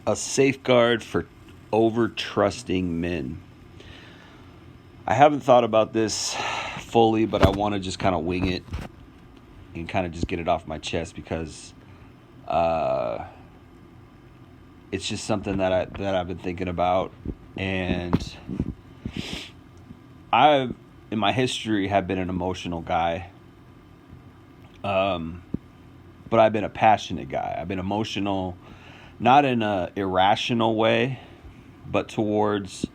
A safeguard for over trusting men. I haven't thought about this fully, but I want to just kind of wing it and kind of just get it off my chest because uh, it's just something that I've been thinking about, and I, in my history, have been an emotional guy. Um, but I've been a passionate guy. I've been emotional, not in a irrational way, but towards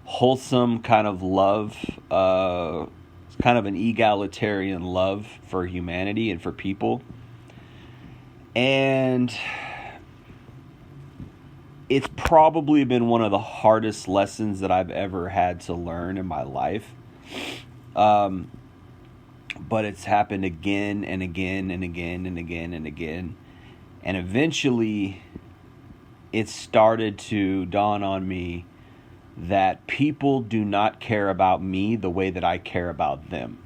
wholesome kind of love, kind of an egalitarian love for humanity and for people. And it's probably been one of the hardest lessons that I've ever had to learn in my life. Um, but it's happened again and again and again and again and again. And eventually, it started to dawn on me that people do not care about me the way that I care about them.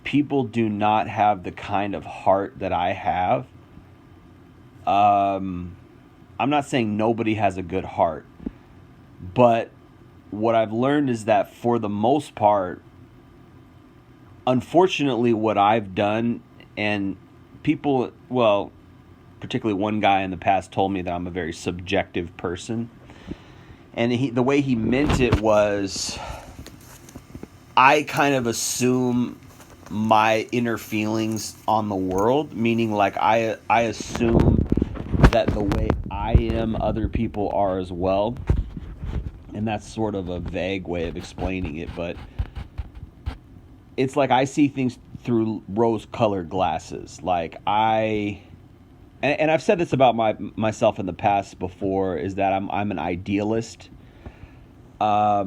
People do not have the kind of heart that I have. I'm not saying nobody has a good heart, but what I've learned is that for the most part, unfortunately, what I've done, and people, well, particularly one guy in the past told me that I'm a very subjective person. And the way he meant it was, I kind of assume my inner feelings on the world, meaning like I assume that the way I am, other people are as well. And that's sort of a vague way of explaining it, but it's like I see things through rose-colored glasses. Like and I've said this about myself in the past before, is that I'm an idealist. I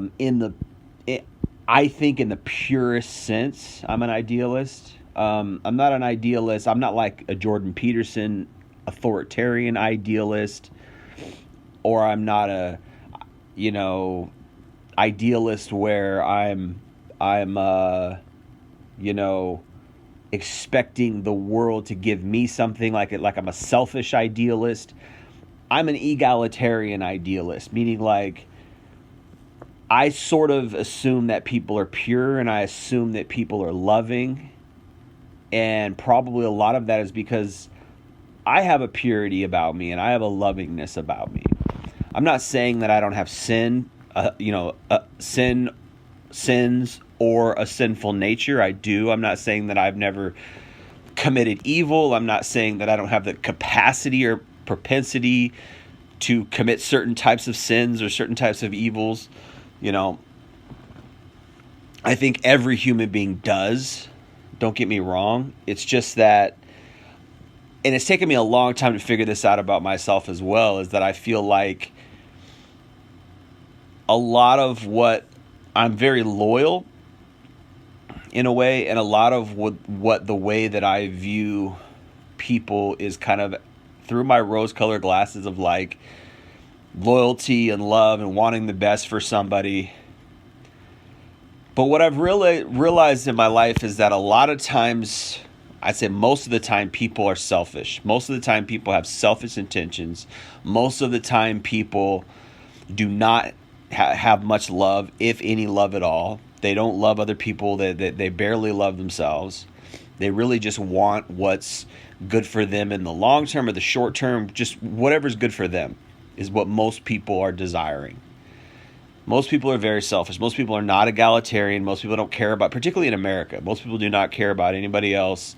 think in the purest sense, I'm an idealist. I'm not an idealist. I'm not like a Jordan Peterson authoritarian idealist, or I'm not a, idealist where I'm expecting the world to give me something, like I'm a selfish idealist. I'm an egalitarian idealist, meaning like I sort of assume that people are pure and I assume that people are loving. And probably a lot of that is because I have a purity about me and I have a lovingness about me. I'm not saying that I don't have sins or a sinful nature. I do. I'm not saying that I've never committed evil. I'm not saying that I don't have the capacity or propensity to commit certain types of sins or certain types of evils. I think every human being does. Don't get me wrong. It's just that, and it's taken me a long time to figure this out about myself as well, is that I feel like a lot of what I'm very loyal in a way, and a lot of what the way that I view people is kind of through my rose-colored glasses of like loyalty and love and wanting the best for somebody. But what I've really realized in my life is that a lot of times, I'd say most of the time, people are selfish. Most of the time, people have selfish intentions. Most of the time, people do not have much love, if any love at all. They don't love other people. They barely love themselves. They really just want what's good for them in the long term or the short term. Just whatever's good for them is what most people are desiring. Most people are very selfish. Most people are not egalitarian. Most people don't care about, particularly in America, most people do not care about anybody else.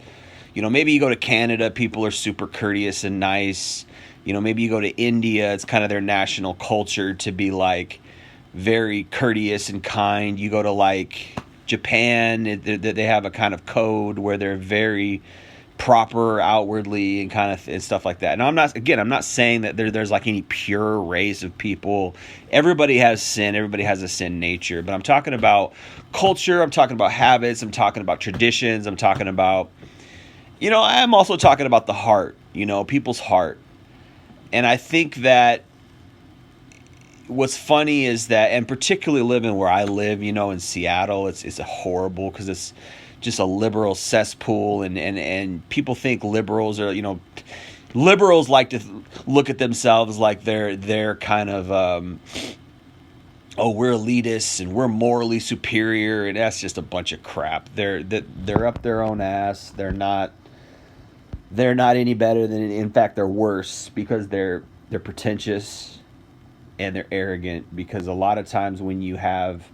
Maybe you go to Canada, people are super courteous and nice. Maybe you go to India, it's kind of their national culture to be like very courteous and kind. You go to like Japan, they have a kind of code where they're very proper outwardly and kind of and stuff like that. And I'm not saying that there's like any pure race of people. Everybody has sin. Everybody has a sin nature. But I'm talking about culture. I'm talking about habits. I'm talking about traditions. I'm talking about, I'm also talking about the heart, people's heart. And I think that what's funny is that, and particularly living where I live, in Seattle, it's horrible because it's just a liberal cesspool, and people think liberals are, Liberals like to look at themselves like they're kind of oh, we're elitists and we're morally superior, and that's just a bunch of crap. They're up their own ass. They're not any better than, in fact they're worse, because they're pretentious and they're arrogant. Because a lot of times when you have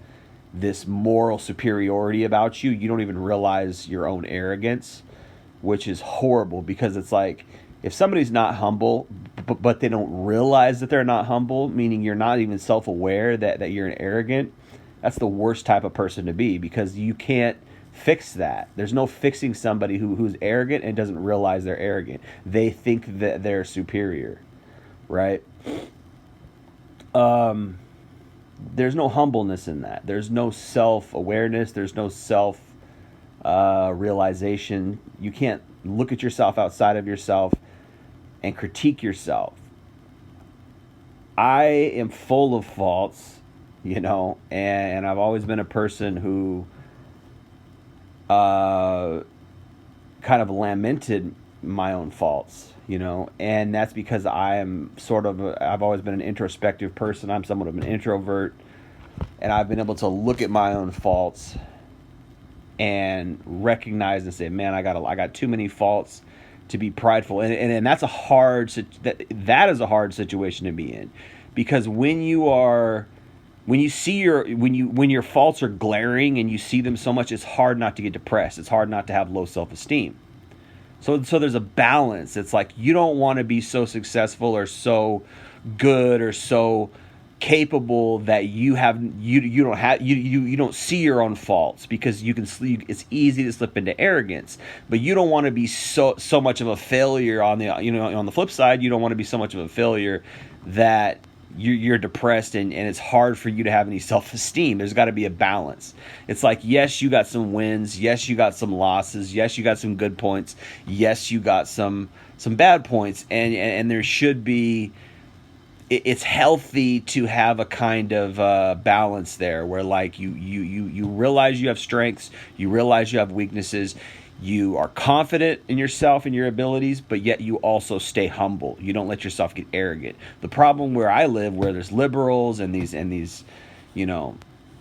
this moral superiority about you, you don't even realize your own arrogance, which is horrible. Because it's like, if somebody's not humble, but they don't realize that they're not humble, meaning you're not even self-aware that you're an arrogant, that's the worst type of person to be, because you can't fix that. There's no fixing somebody who's arrogant and doesn't realize they're arrogant. They think that they're superior, right? There's no humbleness in that. There's no self-awareness. There's no self realization. You can't look at yourself outside of yourself and critique yourself. I am full of faults, and I've always been a person who kind of lamented my own faults, and that's because I've always been an introspective person. I'm somewhat of an introvert, and I've been able to look at my own faults and recognize and say, man, I got too many faults to be prideful. And that's that is a hard situation to be in, because when your faults are glaring and you see them so much, it's hard not to get depressed. It's hard not to have low self-esteem. So there's a balance. It's like, you don't want to be so successful or so good or so capable that you don't see your own faults, because it's easy to slip into arrogance. But you don't want to be so much of a failure on the flip side. You don't want to be so much of a failure that you're depressed and it's hard for you to have any self-esteem. There's got to be a balance. It's like, yes, you got some wins. Yes, you got some losses. Yes, you got some good points. Yes, you got some bad points. And there should be, it's healthy to have a kind of balance there, where like you realize you have strengths, you realize you have weaknesses, you are confident in yourself and your abilities, but yet you also stay humble. You don't let yourself get arrogant. The problem where I live, where there's liberals and these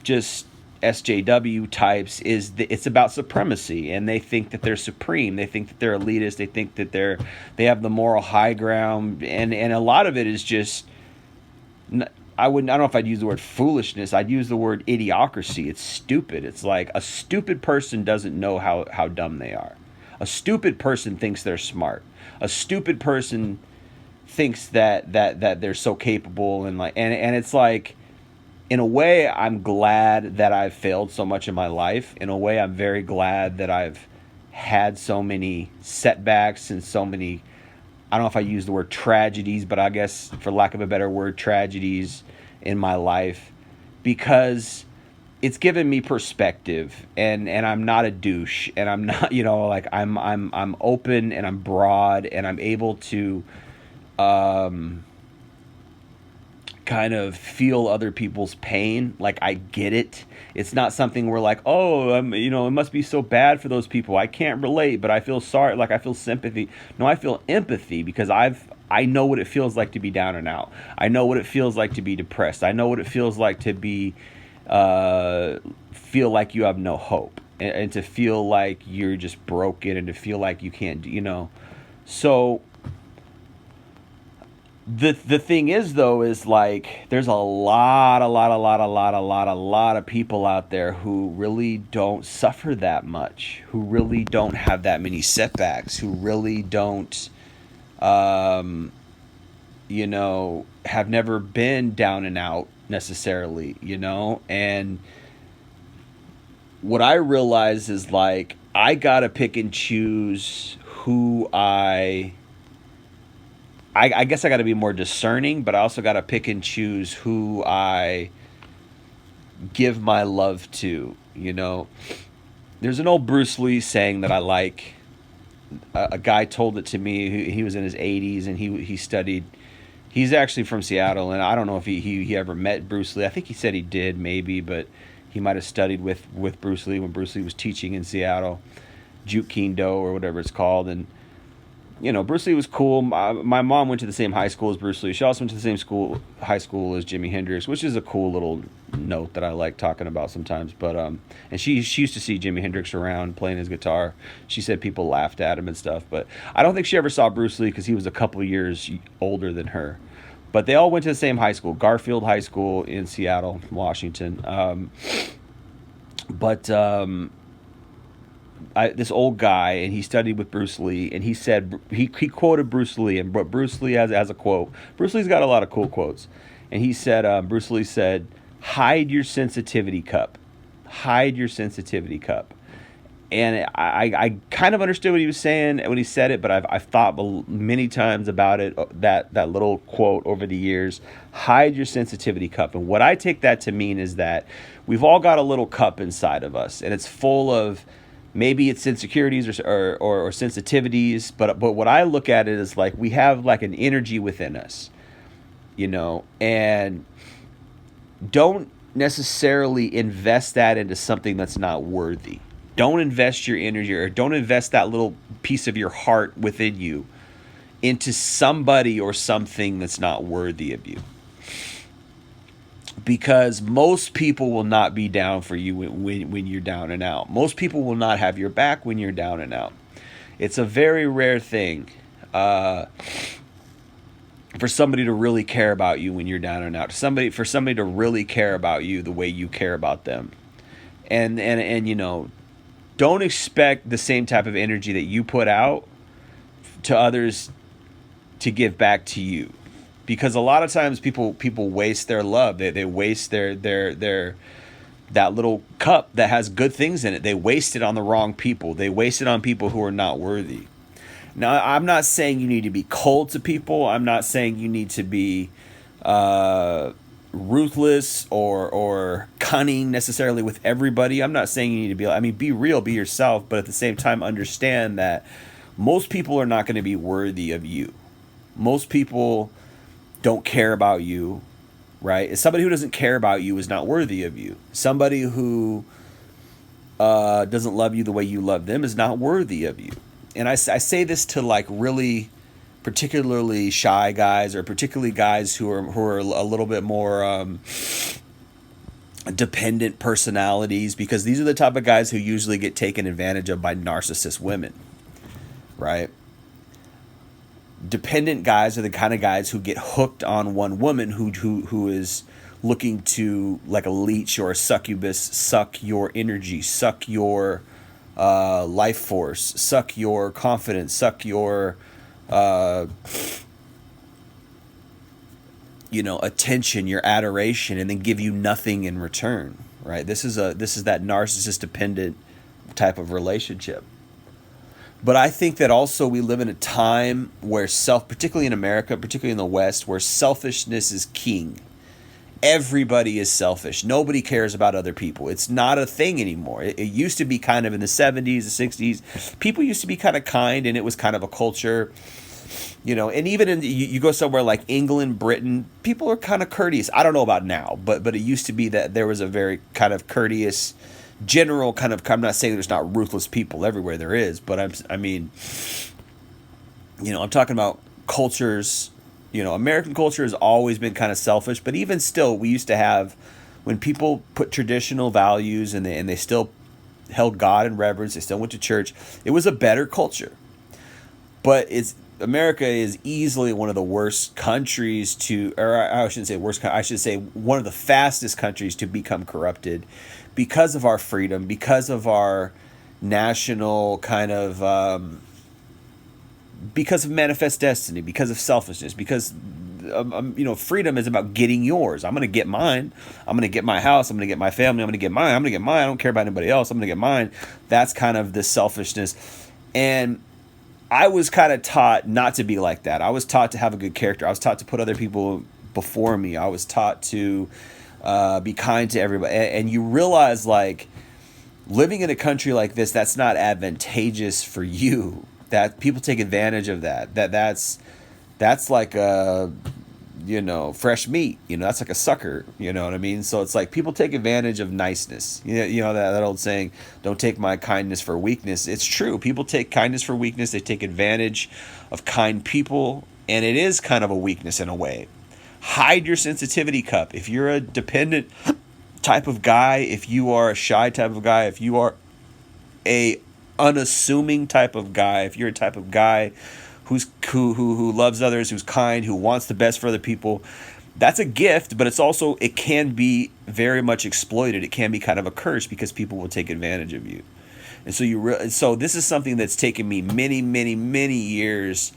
just SJW types, it's about supremacy, and they think that they're supreme. They think that they're elitist. They think that they have the moral high ground, and a lot of it is just, I don't know if I'd use the word foolishness. I'd use the word idiocracy. It's stupid. It's like, a stupid person doesn't know how dumb they are. A stupid person thinks they're smart. A stupid person thinks that they're so capable, and it's like, in a way, I'm glad that I've failed so much in my life. In a way, I'm very glad that I've had so many setbacks and so many, I don't know if I use the word tragedies, but I guess, for lack of a better word, tragedies in my life, because it's given me perspective, and I'm not a douche, and I'm not, like, I'm open, and I'm broad, and I'm able to kind of feel other people's pain. Like, I get it. It's not something where like, oh, it must be so bad for those people. I can't relate, but I feel sorry. Like, I feel sympathy. No, I feel empathy, because I know what it feels like to be down and out. I know what it feels like to be depressed. I know what it feels like to be, feel like you have no hope, and to feel like you're just broken, and to feel like you can't, so the thing is, though, is like, there's a lot of people out there who really don't suffer that much, who really don't have that many setbacks, who really don't, have never been down and out necessarily, and what I realize is, like, I gotta pick and choose who I guess I got to be more discerning, but I also got to pick and choose who I give my love to. There's an old Bruce Lee saying that I like. A guy told it to me. He was in his 80s, and he studied. He's actually from Seattle, and I don't know if he ever met Bruce Lee. I think he said he did, maybe, but he might have studied with Bruce Lee when Bruce Lee was teaching in Seattle, Juke Kendo or whatever it's called, and Bruce Lee was cool. My mom went to the same high school as Bruce Lee. She also went to the same high school as Jimi Hendrix, which is a cool little note that I like talking about sometimes. But and she used to see Jimi Hendrix around playing his guitar. She said people laughed at him and stuff, but I don't think she ever saw Bruce Lee because he was a couple of years older than her. But they all went to the same high school, Garfield High School in Seattle, Washington. But this old guy, and he studied with Bruce Lee, and he said he quoted Bruce Lee, and what Bruce Lee has a quote. Bruce Lee's got a lot of cool quotes, and he said Bruce Lee said, "Hide your sensitivity cup, hide your sensitivity cup." And I kind of understood what he was saying when he said it, but I've thought many times about it, that little quote over the years, hide your sensitivity cup. And what I take that to mean is that we've all got a little cup inside of us, and it's full of, maybe it's insecurities or sensitivities, but what I look at it is like we have like an energy within us, and don't necessarily invest that into something that's not worthy. Don't invest your energy, or don't invest that little piece of your heart within you into somebody or something that's not worthy of you. Because most people will not be down for you when you're down and out. Most people will not have your back when you're down and out. It's a very rare thing for somebody to really care about you when you're down and out. For somebody to really care about you the way you care about them. And don't expect the same type of energy that you put out to others to give back to you. Because a lot of times people waste their love. They waste their that little cup that has good things in it. They waste it on the wrong people. They waste it on people who are not worthy. Now, I'm not saying you need to be cold to people. I'm not saying you need to be ruthless or cunning necessarily with everybody. I'm not saying you need to be, be real, be yourself, but at the same time understand that most people are not going to be worthy of you. Most people don't care about you, right? Somebody who doesn't care about you is not worthy of you. Somebody who doesn't love you the way you love them is not worthy of you. And I say this to like really particularly shy guys, or particularly guys who are a little bit more dependent personalities, because these are the type of guys who usually get taken advantage of by narcissist women, right? Dependent guys are the kind of guys who get hooked on one woman who is looking to, like a leech or a succubus, suck your energy, suck your life force, suck your confidence, suck your attention, your adoration, and then give you nothing in return, right? This is that narcissist dependent type of relationship. But I think that also we live in a time where particularly in America, particularly in the West, where selfishness is king. Everybody is selfish. Nobody cares about other people. It's not a thing anymore. It used to be kind of in the 70s, the 60s. People used to be kind of kind, and it was kind of a culture. And even you go somewhere like England, Britain, people are kind of courteous. I don't know about now, but it used to be that there was a very kind of courteous, general kind of, I'm not saying there's not ruthless people everywhere, there is, but I'm talking about cultures. American culture has always been kind of selfish, but even still, we used to have, when people put traditional values and they still held God in reverence, they still went to church, it was a better culture. But America is easily one of the worst countries I shouldn't say worst, I should say one of the fastest countries to become corrupted because of our freedom, because of our national kind of, because of manifest destiny, because of selfishness, because freedom is about getting yours. I'm going to get mine. I'm going to get my house. I'm going to get my family. I'm going to get mine. I'm going to get mine. I don't care about anybody else. I'm going to get mine. That's kind of the selfishness. And I was kind of taught not to be like that. I was taught to have a good character. I was taught to put other people before me. I was taught to be kind to everybody. And you realize, like, living in a country like this, that's not advantageous for you. That people take advantage of that. That's like fresh meat. That's like a sucker. You know what I mean? So it's like people take advantage of niceness. That old saying, "Don't take my kindness for weakness." It's true. People take kindness for weakness. They take advantage of kind people, and it is kind of a weakness in a way. Hide your sensitivity cup. If you're a dependent type of guy, if you are a shy type of guy, if you are a unassuming type of guy, if you're a type of guy who loves others, who's kind, who wants the best for other people, that's a gift, but it can be very much exploited. It can be kind of a curse because people will take advantage of you. And so this is something that's taken me many, many, many years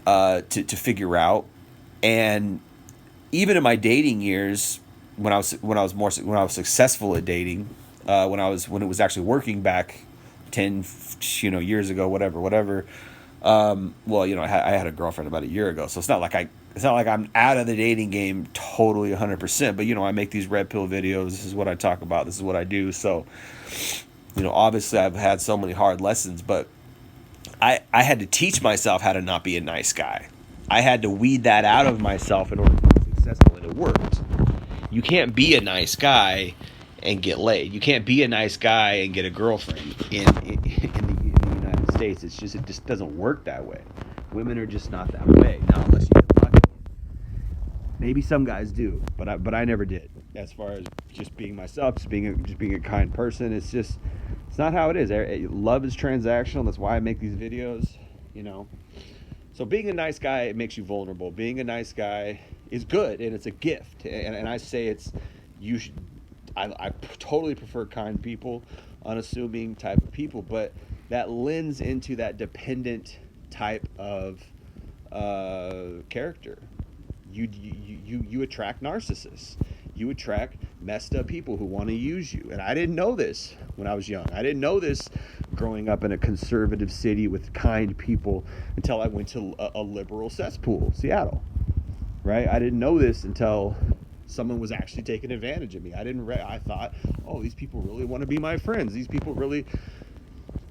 to figure out. And even in my dating years, when I was successful at dating, when it was actually working back 10 years ago, whatever. I had a girlfriend about a year ago, so it's not like I'm out of the dating game totally 100%. But I make these red pill videos. This is what I talk about. This is what I do. So obviously I've had so many hard lessons, but I had to teach myself how to not be a nice guy. I had to weed that out of myself in order to be successful, and it worked. You can't be a nice guy and get laid. You can't be a nice guy and get a girlfriend in the United States. It just doesn't work that way. Women are just not that way. Now, unless you get lucky. Maybe some guys do, but I never did. As far as just being myself, just being a kind person, it's not how it is. Love is transactional. That's why I make these videos. So being a nice guy, it makes you vulnerable. Being a nice guy is good, and it's a gift. And I say I totally prefer kind people, unassuming type of people, but that lends into that dependent type of character. You attract narcissists. You attract messed up people who want to use you. And I didn't know this when I was young. I didn't know this growing up in a conservative city with kind people until I went to a liberal cesspool, Seattle. Right? I didn't know this until someone was actually taking advantage of me. I thought, oh, these people really want to be my friends. These people really,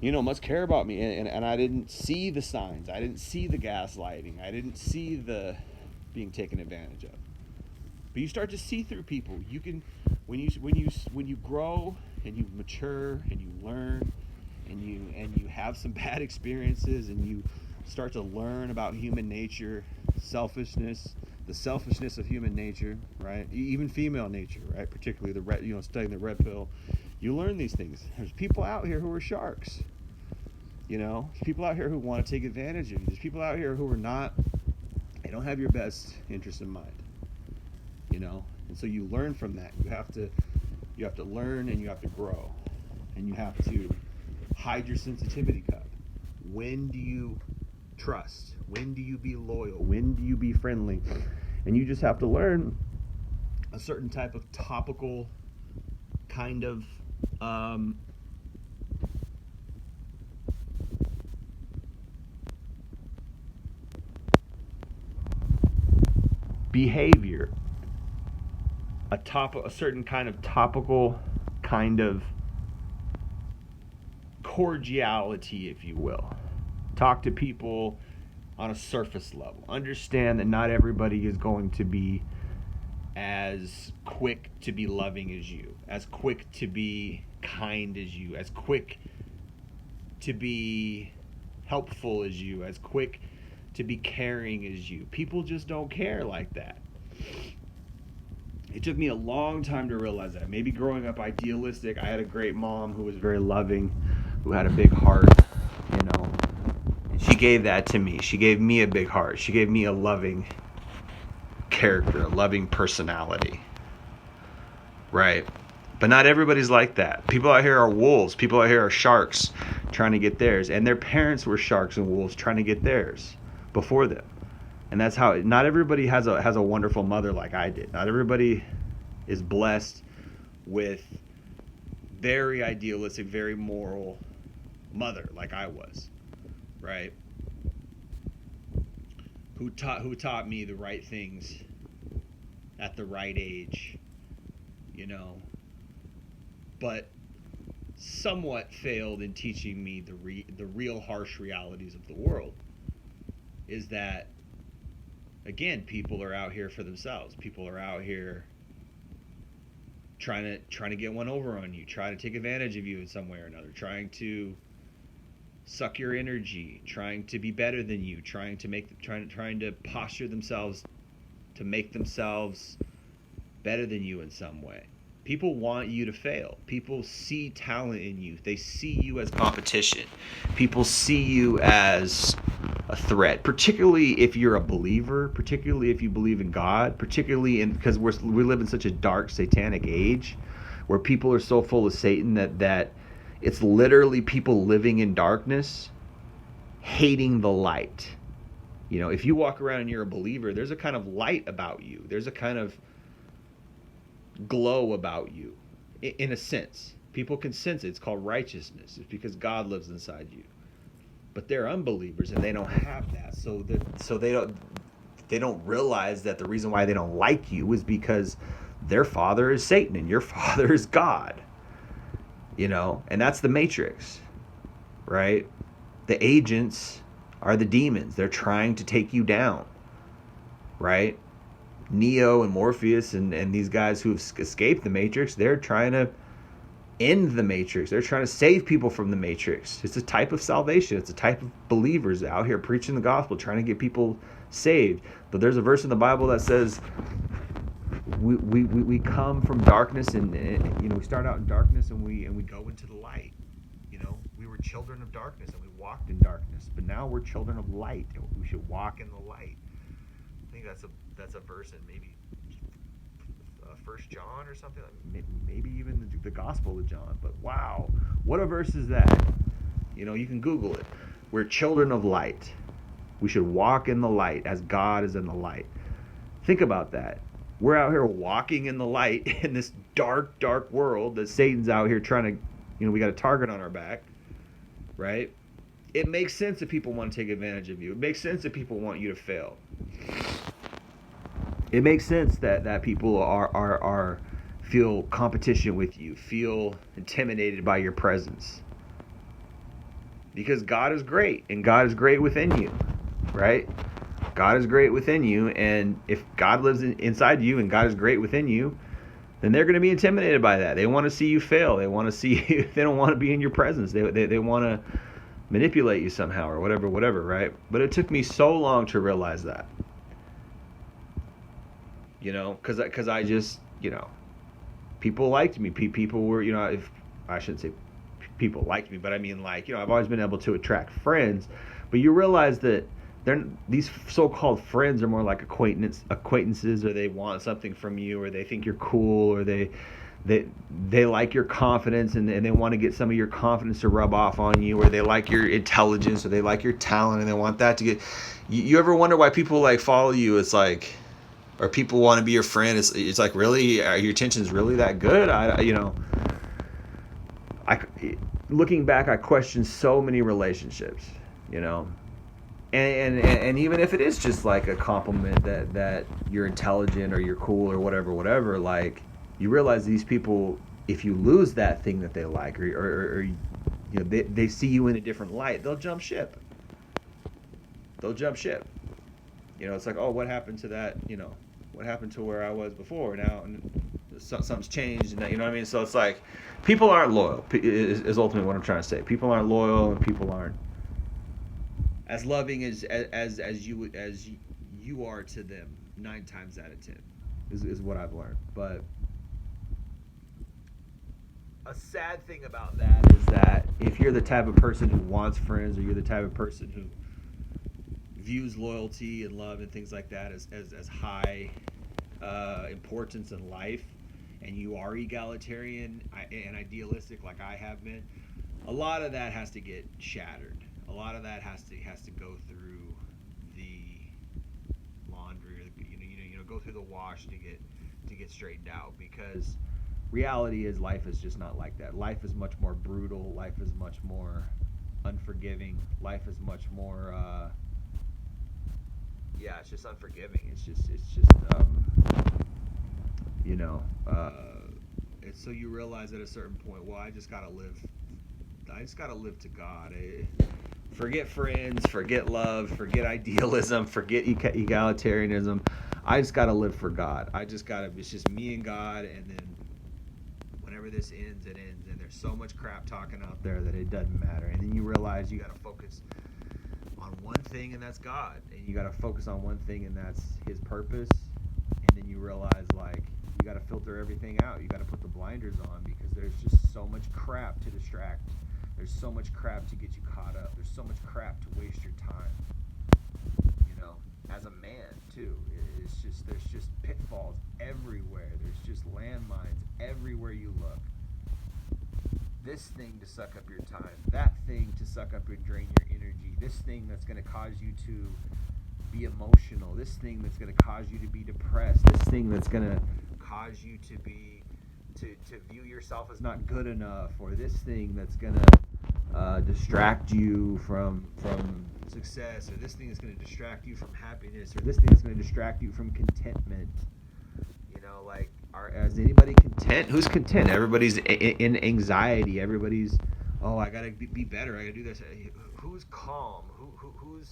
must care about me. And I didn't see the signs. I didn't see the gaslighting. I didn't see the being taken advantage of. But you start to see through people. You can, when you grow and you mature and you learn and you have some bad experiences and you start to learn about human nature, selfishness, the selfishness of human nature, right? Even female nature, right? Particularly studying the red pill, you learn these things. There's people out here who are sharks. There's people out here who want to take advantage of you. There's people out here who they don't have your best interest in mind. And so you learn from that. You have to learn, and you have to grow, and you have to hide your sensitivity cup. When do you trust? When do you be loyal? When do you be friendly? And you just have to learn a certain type of topical kind of behavior, a certain kind of topical kind of cordiality, if you will. Talk to people on a surface level. Understand that not everybody is going to be as quick to be loving as you, as quick to be kind as you, as quick to be helpful as you, as quick to be caring as you. People just don't care like that. It took me a long time to realize that. Maybe growing up idealistic, I had a great mom who was very loving, who had a big heart, And she gave that to me. She gave me a big heart. She gave me a loving character, a loving personality. Right? But not everybody's like that. People out here are wolves. People out here are sharks trying to get theirs. And their parents were sharks and wolves trying to get theirs before them. And that's how not everybody has a wonderful mother like I did. Not everybody is blessed with very idealistic, very moral mother like I was, right? Who taught me the right things at the right age, but somewhat failed in teaching me the real harsh realities of the world. Is that again, people are out here for themselves. People are out here trying to get one over on you, trying to take advantage of you in some way or another, trying to suck your energy, trying to be better than you, trying to posture themselves to make themselves better than you in some way. People want you to fail. People see talent in you. They see you as competition. People see you as a threat, particularly if you're a believer, particularly if you believe in God, particularly because we live in such a dark satanic age where people are so full of Satan that it's literally people living in darkness hating the light. You know, if you walk around and you're a believer, there's a kind of light about you. There's a kind of glow about you, in a sense. People can sense it. It's called righteousness. It's because God lives inside you. But they're unbelievers and they don't have that. So they don't realize that the reason why they don't like you is because their father is Satan and your father is God. You know, and that's the matrix, right? The agents are the demons. They're trying to take you down, right? Neo and Morpheus and these guys who've escaped the matrix, they're trying to end the matrix. They're trying to save people from the matrix. It's a type of salvation. It's a type of believers out here preaching the gospel, trying to get people saved. But there's a verse in the Bible that says we come from darkness and you know, we start out in darkness and we go into the light. You know, we were children of darkness and we walked in darkness, but now we're children of light and we should walk in the light. I think that's a verse in maybe First John or something, maybe even the Gospel of John. But wow, what a verse is that? You know, you can Google it. We're children of light. We should walk in the light as God is in the light. Think about that. We're out here walking in the light in this dark, dark world that Satan's out here trying to, you know, we got a target on our back, right? It makes sense that people want to take advantage of you. It makes sense that people want you to fail. It makes sense that people are feel competition with you, feel intimidated by your presence. Because God is great, and God is great within you, right? God is great within you, and if God lives inside you and God is great within you, then they're going to be intimidated by that. They want to see you fail. They want to see you. They don't want to be in your presence. They want to manipulate you somehow or whatever, right? But it took me so long to realize that. You know, because I just, you know, people liked me. People were, you know, if I shouldn't say people liked me, but I mean, like, you know, I've always been able to attract friends. But you realize that these so-called friends are more like acquaintances, or they want something from you, or they think you're cool, or they like your confidence, and they want to get some of your confidence to rub off on you, or they like your intelligence, or they like your talent, and they want that to get. You ever wonder why people like follow you? It's like, or people want to be your friend. It's like, really, your intention's really that good? Looking back, I question so many relationships, you know, and even if it is just like a compliment that you're intelligent or you're cool or whatever, like, you realize these people, if you lose that thing that they like, or you know, they see you in a different light, they'll jump ship. You know, it's like, oh, what happened to that? You know, what happened to where I was before? Now, and something's changed, and you know what I mean. So it's like, people aren't loyal. Is ultimately what I'm trying to say. People aren't loyal, and people aren't as loving as you are to them 9 times out of 10. Is what I've learned. But a sad thing about that is that if you're the type of person who wants friends, or you're the type of person who views loyalty and love and things like that as high importance in life, and you are egalitarian and idealistic like I have been, a lot of that has to get shattered. A lot of that has to go through the laundry, you know, go through the wash to get straightened out, because reality is, life is just not like that. Life is much more brutal. Life is much more unforgiving. Life is much more it's just unforgiving. It's just you know, it's, so you realize at a certain point, well, I just gotta live to God. Forget friends, forget love, forget idealism, forget egalitarianism. I just got to live for God. It's just me and God, and then whenever this ends, it ends. And there's so much crap talking out there that it doesn't matter. And then you realize you got to focus on one thing, and that's God. And you got to focus on one thing, and that's His purpose. And then you realize, like, you got to filter everything out. You got to put the blinders on, because there's just so much crap to distract. There's so much crap to get you caught up. There's so much crap to waste your time. You know, as a man too, there's just pitfalls everywhere. There's just landmines everywhere you look. This thing to suck up your time. That thing to suck up and drain your energy. This thing that's going to cause you to be emotional. This thing that's going to cause you to be depressed. This thing that's going to cause you to be to view yourself as not good enough, or this thing that's going to distract you from success, or this thing is going to distract you from happiness, or this thing is going to distract you from contentment. You know, like, is anybody content? Who's content? Everybody's in anxiety. Everybody's, oh, I got to be better. I got to do this. Who's calm? Who's,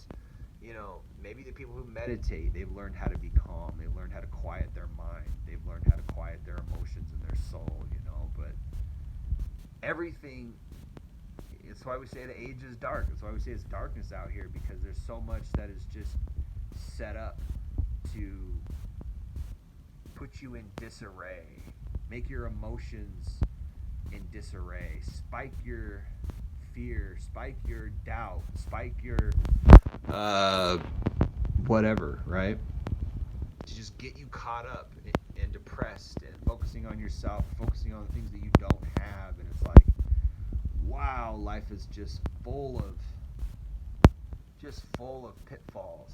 you know, maybe the people who meditate, they've learned how to be calm. They've learned how to quiet their mind. They've learned how to quiet their emotions and their soul, you know. But everything, it's why we say the age is dark. It's why we say it's darkness out here, because there's so much that is just set up to put you in disarray, make your emotions in disarray, spike your fear, spike your doubt, spike your whatever, right? To just get you caught up and depressed and focusing on yourself, focusing on the things that you don't have. And it's like, wow, life is just full of pitfalls,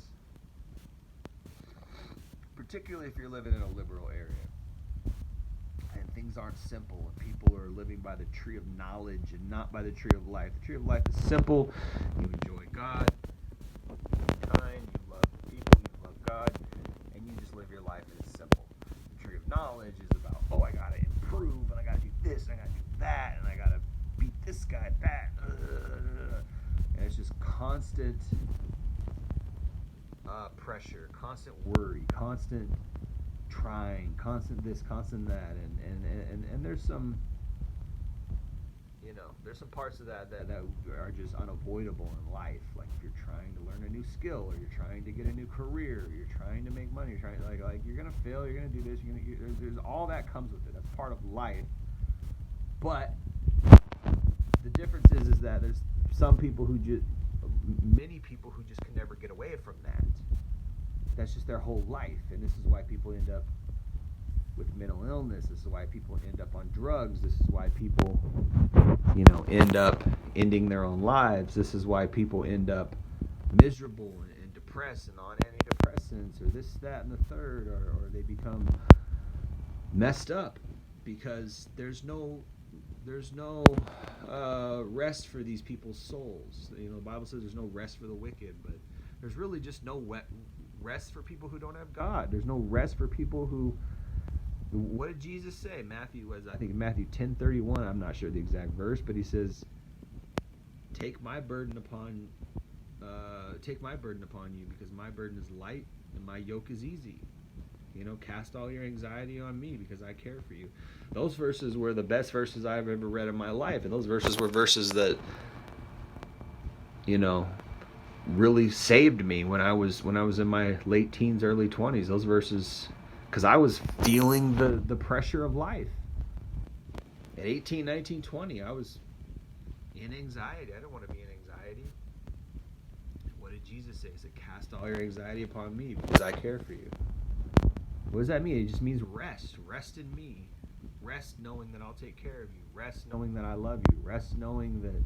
particularly if you're living in a liberal area and things aren't simple, and people are living by the tree of knowledge and not by the tree of life. The tree of life is simple. You enjoy God, you're kind, you love people, you love God, and you just live your life, and it's simple. The tree of knowledge is about, oh, I gotta improve, and I gotta do this, and I gotta do that, and I gotta beat this guy, that, and it's just constant pressure, constant worry, constant trying, constant this, constant that, and there's some, you know, there's some parts of that are just unavoidable in life. Like if you're trying to learn a new skill, or you're trying to get a new career, or you're trying to make money, you're trying like you're gonna fail, you're gonna do this, there's all that comes with it. That's part of life. But the difference is that there's many people who just can never get away from that. That's just their whole life, and this is why people end up with mental illness. This is why people end up on drugs. This is why people, you know, end up ending their own lives. This is why people end up miserable and depressed and on antidepressants, or this, that, and the third, or they become messed up, because there's no rest for these people's souls. You know, the Bible says there's no rest for the wicked, but there's really just no rest for people who don't have God. There's no rest for people who, what did Jesus say? I think Matthew 10:31, I'm not sure the exact verse, but he says, take my burden upon you, because my burden is light and my yoke is easy. You know, cast all your anxiety on me, because I care for you. Those verses were the best verses I've ever read in my life, and those verses were verses that, you know, really saved me when I was in my late teens, early 20s. Those verses, because I was feeling the pressure of life. At 18, 19, 20, I was in anxiety. I didn't want to be in anxiety. What did Jesus say? He said, cast all your anxiety upon me, because I care for you. What does that mean? It just means rest. Rest in me. Rest knowing that I'll take care of you. Rest knowing that I love you. Rest knowing that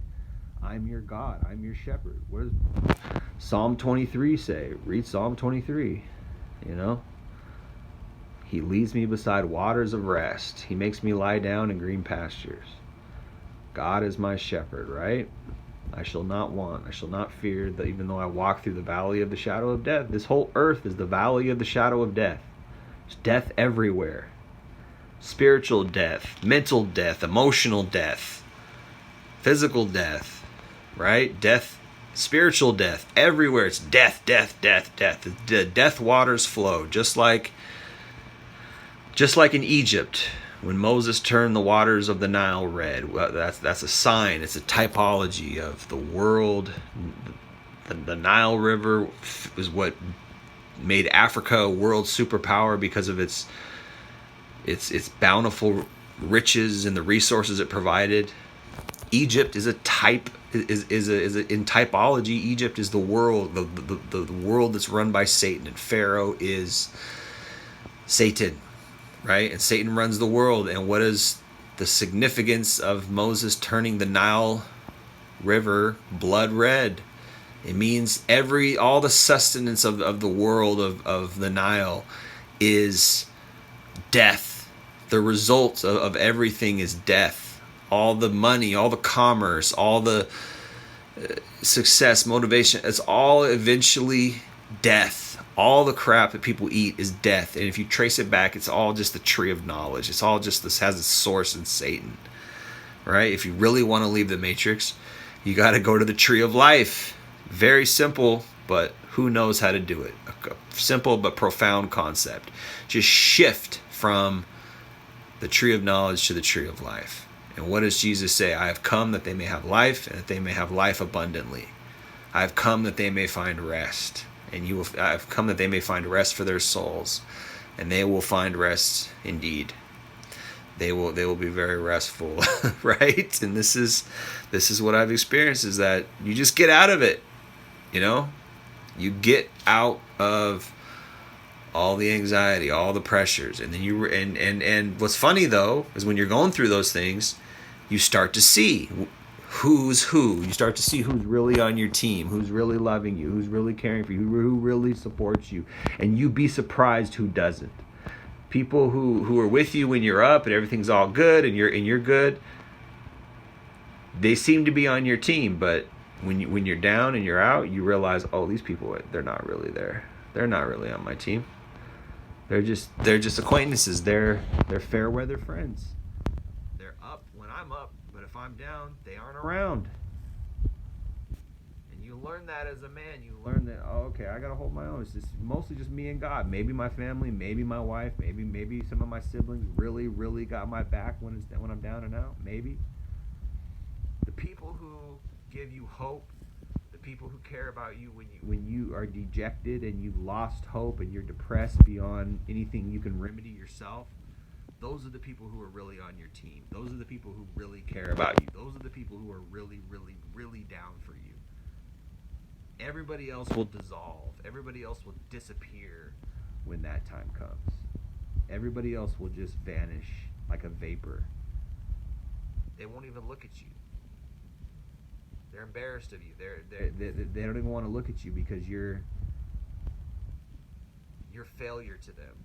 I'm your God. I'm your shepherd. What does Psalm 23 say? Read Psalm 23. You know? He leads me beside waters of rest. He makes me lie down in green pastures. God is my shepherd, right? I shall not want. I shall not fear, that even though I walk through the valley of the shadow of death. This whole earth is the valley of the shadow of death. There's death everywhere. Spiritual death, mental death, emotional death, physical death, right? Death Spiritual death. Everywhere it's death, death, death, death. The death waters flow, just like in Egypt when Moses turned the waters of the Nile red. Well, that's a sign. It's a typology of the world. The Nile River is what made Africa a world superpower because of its bountiful riches and the resources it provided. Egypt is a type in typology. Egypt is the world, the world that's run by Satan, and Pharaoh is Satan, right? And Satan runs the world. And what is the significance of Moses turning the Nile River blood red? It means all the sustenance of the world of the Nile is death. The result of everything is death. All the money, all the commerce, all the success, motivation, it's all eventually death. All the crap that people eat is death. And if you trace it back, it's all just the tree of knowledge. It's all just this has its source in Satan, right? If you really want to leave the matrix, you got to go to the tree of life. Very simple, but who knows how to do it? A simple but profound concept. Just shift from the tree of knowledge to the tree of life. And what does Jesus say? I have come that they may have life, and that they may have life abundantly. I have come that they may find rest. I have come that they may find rest for their souls. And they will find rest indeed. They will be very restful, right? And this is what I've experienced, is that you just get out of it. You get out of all the anxiety, all the pressures, and then and what's funny though is when you're going through those things, you start to see who's who. You start to see who's really on your team, who's really loving you, who's really caring for you, who really supports you, and you be surprised who doesn't. People who are with you when you're up and everything's all good and you're good, they seem to be on your team, but when you're down and you're out, you realize, oh, these people, they're not really there. They're not really on my team. They're just acquaintances. They're fair weather friends. They're up when I'm up, but if I'm down, they aren't around. And you learn that as a man. You learn that, oh, okay, I gotta hold my own. It's just mostly just me and God. Maybe my family, maybe my wife, maybe some of my siblings really, really got my back when I'm down and out. Maybe. The people who give you hope, the people who care about you when you are dejected and you've lost hope and you're depressed beyond anything you can remedy yourself, those are the people who are really on your team. Those are the people who really care about you. Those are the people who are really, really, really down for you. Everybody else will dissolve. Everybody else will disappear when that time comes. Everybody else will just vanish like a vapor. They won't even look at you. They're embarrassed of you. They don't even want to look at you because you're failure to them.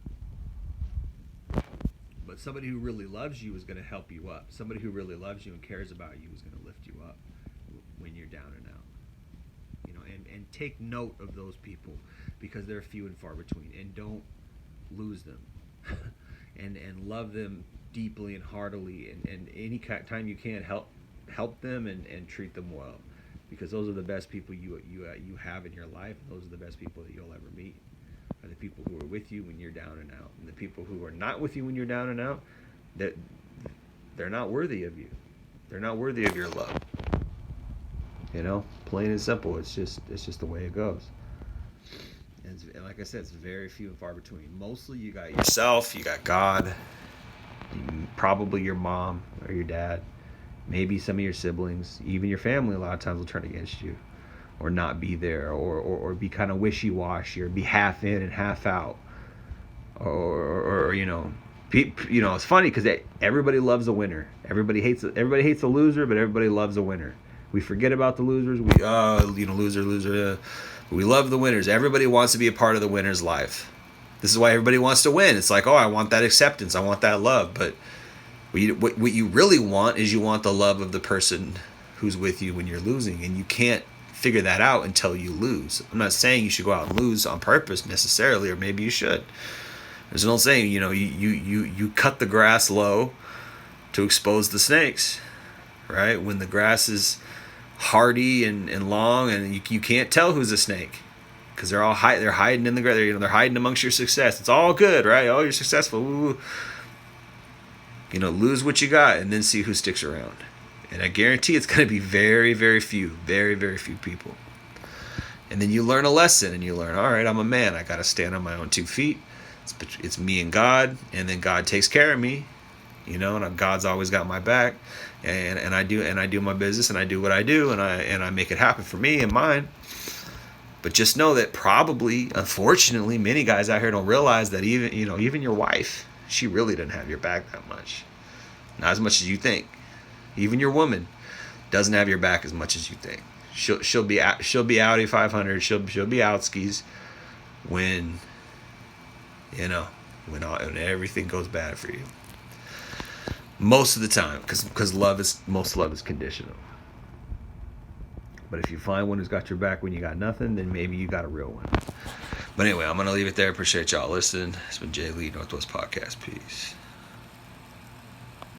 But somebody who really loves you is going to help you up. Somebody who really loves you and cares about you is going to lift you up when you're down and out. And take note of those people because they're few and far between. And don't lose them. and love them deeply and heartily. And any time you can, help them and treat them well, because those are the best people you have in your life. Those are the best people that you'll ever meet, are the people who are with you when you're down and out. And the people who are not with you when you're down and out, they're not worthy of you. They're not worthy of your love. Plain and simple. It's just the way it goes. And like I said, it's very few and far between. Mostly you got yourself, you got God, probably your mom or your dad. Maybe some of your siblings, even your family, a lot of times will turn against you or not be there or be kind of wishy-washy or be half in and half out. Or it's funny because everybody loves a winner. Everybody hates a loser, but everybody loves a winner. We forget about the losers. Loser. We love the winners. Everybody wants to be a part of the winner's life. This is why everybody wants to win. It's like, oh, I want that acceptance. I want that love. But what you really want is you want the love of the person who's with you when you're losing. And you can't figure that out until you lose. I'm not saying you should go out and lose on purpose necessarily, or maybe you should. There's an old saying, you cut the grass low to expose the snakes, right? When the grass is hardy and long, and you can't tell who's a snake because they're hiding in the ground. They're hiding amongst your success. It's all good, right? Oh, you're successful. Ooh. Lose what you got and then see who sticks around. And I guarantee it's going to be very, very few people. And then you learn a lesson, and you learn, all right, I'm a man. I got to stand on my own 2 feet. It's me and God, and then God takes care of me, and God's always got my back, and I do my business, and I do what I do, and I make it happen for me and mine. But just know that probably, unfortunately, many guys out here don't realize that even your wife, she really doesn't have your back that much. Not as much as you think. Even your woman doesn't have your back as much as you think. She'll be Audi 500. She'll be out skis when when everything goes bad for you. Most of the time, because most love is conditional. But if you find one who's got your back when you got nothing, then maybe you got a real one. But anyway, I'm gonna leave it there. Appreciate y'all listening. It's been Jay Lee, Northwest Podcast. Peace.